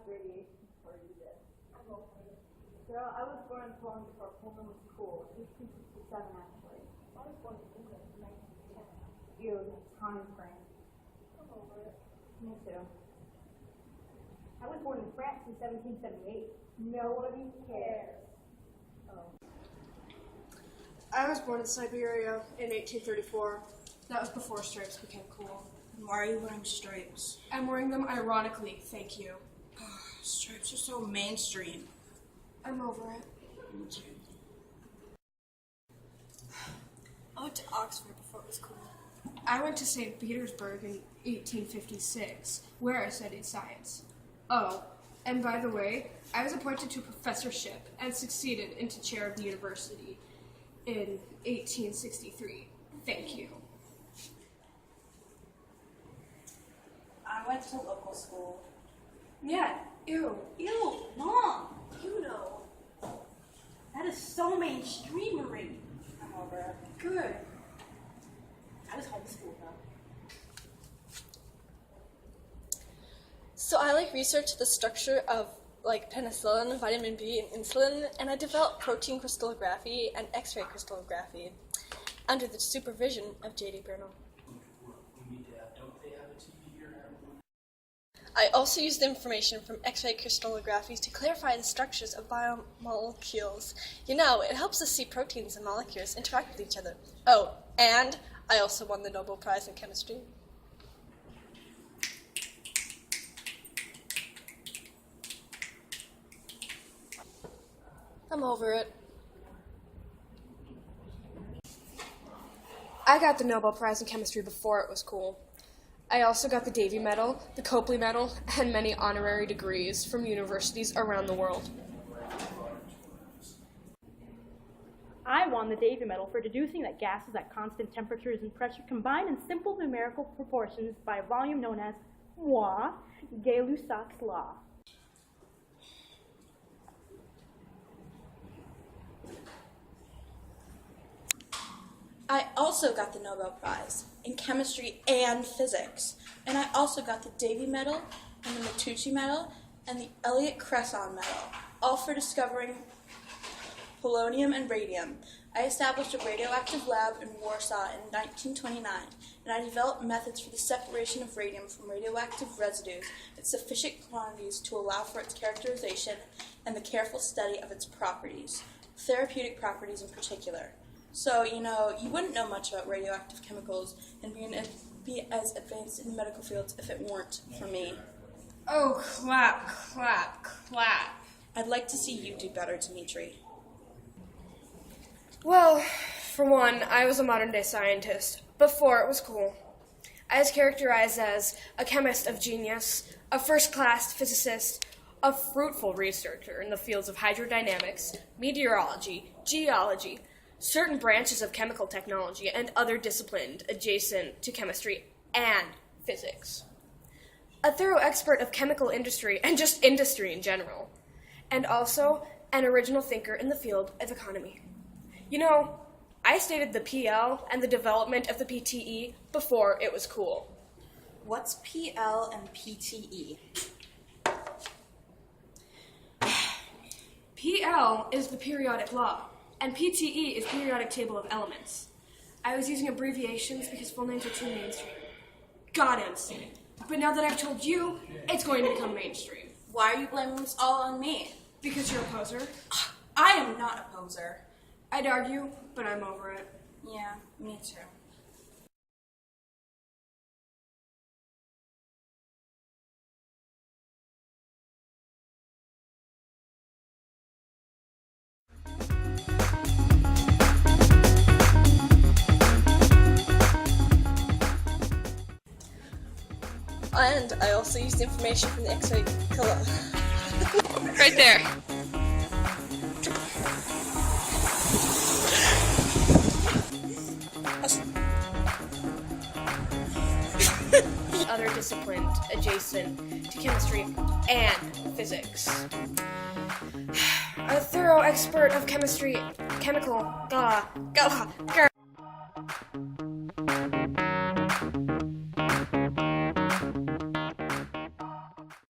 radiation before you did. Girl, I was born long before Pullman was cool. 1867, actually. I was born in England in 1910. Ew, the time frame. I'm over it. Me too. I was born in France in 1778. Nobody cares. Oh. I was born in Siberia in 1834. That was before stripes became cool. Why are you wearing stripes? I'm wearing them ironically, thank you. Stripes are so mainstream. I'm over it. I went to Oxford before it was cool. I went to St. Petersburg in 1856, where I studied science. Oh, and by the way, I was appointed to a professorship and succeeded into chair of the university in 1863. Thank you. I went to local school. Yeah, ew. Ew, Mom! You know. That is so mainstreamery. I'm over it. Good. I was homeschooled though. So I researched the structure of penicillin, vitamin B, and insulin, and I developed protein crystallography and X-ray crystallography under the supervision of J.D. Burnham. I also used information from X-ray crystallography to clarify the structures of biomolecules. You know, it helps us see proteins and molecules interact with each other. Oh, and I also won the Nobel Prize in Chemistry. I'm over it. I got the Nobel Prize in Chemistry before it was cool. I also got the Davy Medal, the Copley Medal, and many honorary degrees from universities around the world. I won the Davy Medal for deducing that gases at constant temperatures and pressure combine in simple numerical proportions by a volume known as Gay-Lussac's law. I also got the Nobel Prize in Chemistry and Physics. And I also got the Davy Medal and the Matucci Medal and the Elliott-Cresson Medal, all for discovering polonium and radium. I established a radioactive lab in Warsaw in 1929, and I developed methods for the separation of radium from radioactive residues in sufficient quantities to allow for its characterization and the careful study of its properties, therapeutic properties in particular. So, you know, you wouldn't know much about radioactive chemicals and be as advanced in the medical fields if it weren't for me. Oh, clap, clap, clap. I'd like to see you do better, Dmitri. Well, for one, I was a modern-day scientist before it was cool. I was characterized as a chemist of genius, a first-class physicist, a fruitful researcher in the fields of hydrodynamics, meteorology, geology, certain branches of chemical technology, and other disciplines adjacent to chemistry and physics. A thorough expert of chemical industry and just industry in general, and also an original thinker in the field of economy. You know, I stated the PL and the development of the PTE before it was cool. What's PL and PTE? PL is the periodic law, and PTE is periodic table of elements. I was using abbreviations because full names are too mainstream. Goddamn silly. But now that I've told you, it's going to become mainstream. Why are you blaming this all on me? Because you're a poser. I am not a poser. I'd argue, but I'm over it. Yeah, me too. And I also used information from the X-ray color. Right there. Other disciplines adjacent to chemistry and physics. A thorough expert of chemistry, chemical,